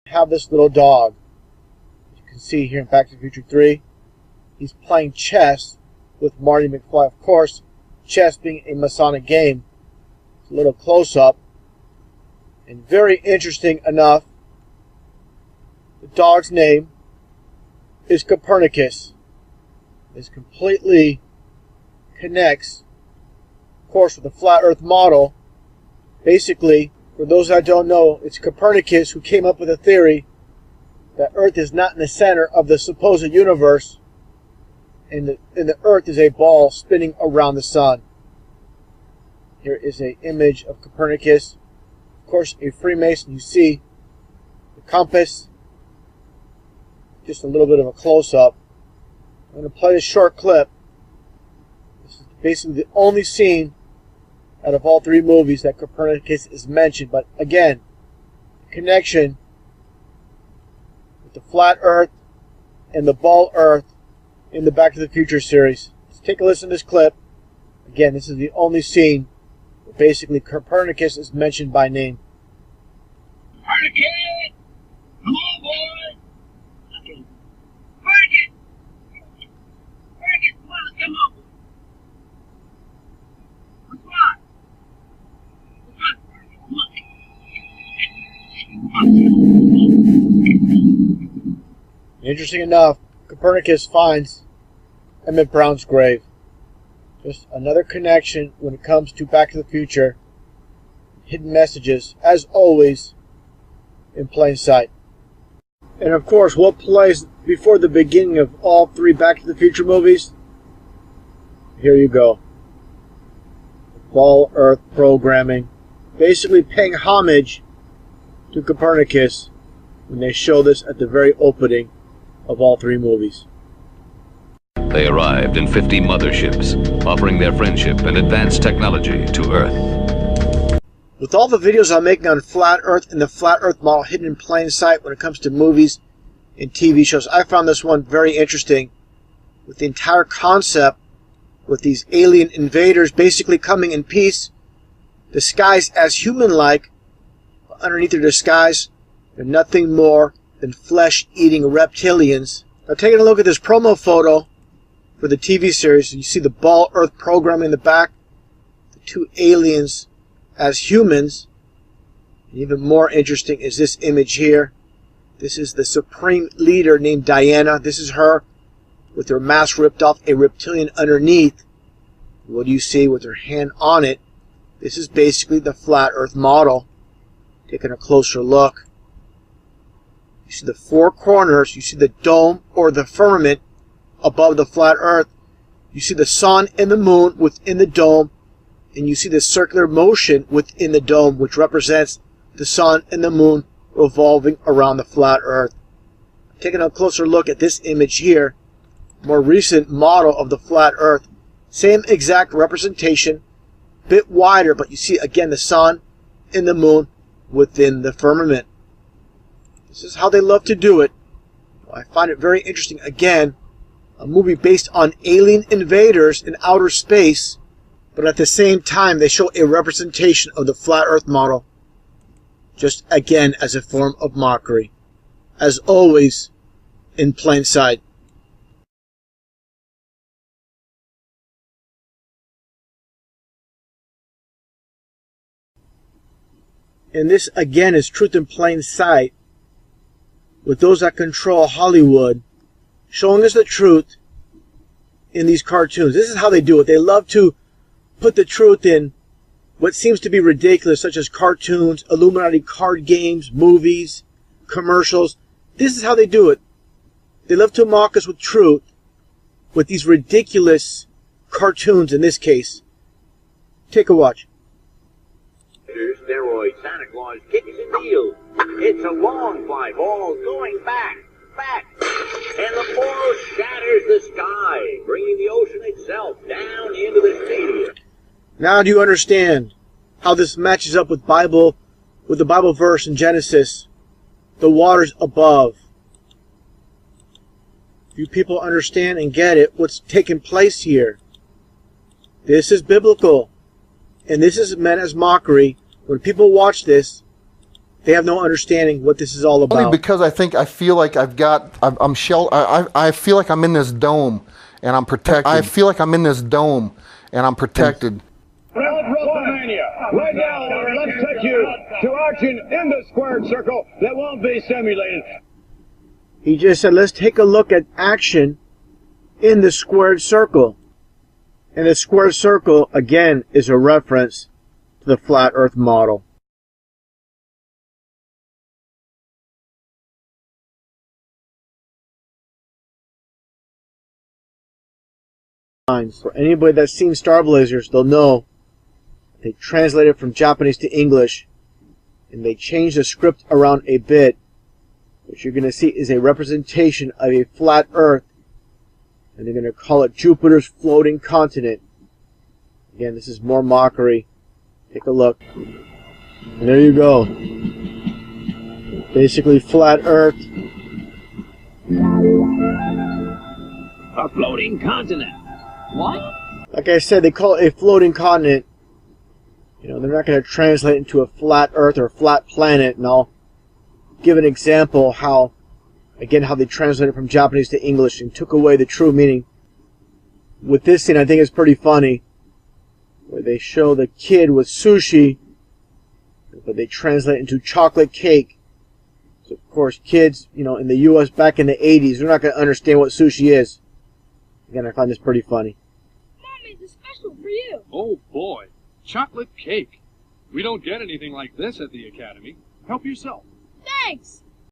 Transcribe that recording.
have this little dog. You can see here in Back to the Future 3, he's playing chess with Marty McFly. Of course, chess being a Masonic game. It's a little close-up. And very interesting enough, the dog's name is Copernicus. This completely connects, of course, with the flat earth model. Basically, for those that don't know, it's Copernicus who came up with a theory that Earth is not in the center of the supposed universe, and the Earth is a ball spinning around the sun. Here is an image of Copernicus. Of course, a Freemason. You see the compass. Just a little bit of a close-up. I'm going to play this short clip. This is basically the only scene out of all three movies that Copernicus is mentioned. But again, connection with the flat Earth and the ball Earth in the Back to the Future series. Let's take a listen to this clip. Again, this is the only scene where basically Copernicus is mentioned by name. Copernicus! Come on, boy! Okay. Copernicus! Copernicus, come on, come on! Come on! Interesting enough, Copernicus finds Emmett Brown's grave. Just another connection when it comes to Back to the Future. Hidden messages, as always, in plain sight. And of course, what plays before the beginning of all three Back to the Future movies? Here you go. Ball Earth programming. Basically paying homage to Copernicus when they show this at the very opening of all three movies. They arrived in 50 motherships, offering their friendship and advanced technology to Earth. With all the videos I'm making on Flat Earth and the Flat Earth model hidden in plain sight when it comes to movies and TV shows, I found this one very interesting, with the entire concept with these alien invaders basically coming in peace, disguised as human-like. Underneath their disguise, they're nothing more than flesh-eating reptilians. Now, taking a look at this promo photo for the TV series, you see the Ball Earth program in the back, the two aliens as humans. And even more interesting is this image here. This is the supreme leader named Diana. This is her with her mask ripped off, a reptilian underneath. What do you see with her hand on it? This is basically the Flat Earth model. Taking a closer look. You see the four corners. You see the dome or the firmament above the flat Earth. You see the sun and the moon within the dome. And you see the circular motion within the dome, which represents the sun and the moon revolving around the flat Earth. Taking a closer look at this image here. More recent model of the flat Earth. Same exact representation. Bit wider, but you see again the sun and the moon within the firmament. This is how they love to do it. I find it very interesting. Again, a movie based on alien invaders in outer space, but at the same time they show a representation of the Flat Earth model, just again as a form of mockery. As always, in plain sight. And this again is truth in plain sight, with those that control Hollywood showing us the truth in these cartoons. This is how they do it. They love to put the truth in what seems to be ridiculous, such as cartoons, Illuminati card games, movies, commercials. This is how they do it. They love to mock us with truth with these ridiculous cartoons in this case. Take a watch. Steroid Santa Claus kicks and deals. It's a long fly ball going back, and the ball shatters the sky, bringing the ocean itself down into the stadium. Now do you understand how this matches up with the Bible verse in Genesis? The waters above. You people understand and get it, what's taking place here. This is biblical. And this is meant as mockery. When people watch this, They have no understanding what this is all about. Only because I feel like I feel like I'm in this dome and I'm protected. I feel like I'm in this dome and I'm protected. WrestleMania. Right now, let's take you to action in the squared circle that won't be simulated. He just said, let's take a look at action in the squared circle. And the squared circle, again, is a reference to the flat earth model. For anybody that's seen Star Blazers, they'll know they translated from Japanese to English and they changed the script around a bit. What you're going to see is a representation of a flat earth, and they're going to call it Jupiter's floating continent. Again, this is more mockery. Take a look. And there you go. Basically flat earth. A floating continent. What? Like I said, they call it a floating continent. You know, they're not going to translate into a flat earth or a flat planet, and I'll give an example how they translated from Japanese to English and took away the true meaning. With this scene, I think it's pretty funny, where they show the kid with sushi, but they translate into chocolate cake. So, of course, kids, you know, in the U.S. back in the 80s, they're not going to understand what sushi is. Again, I find this pretty funny. Mom made this special for you. Oh, boy. Chocolate cake. We don't get anything like this at the Academy. Help yourself. Thanks.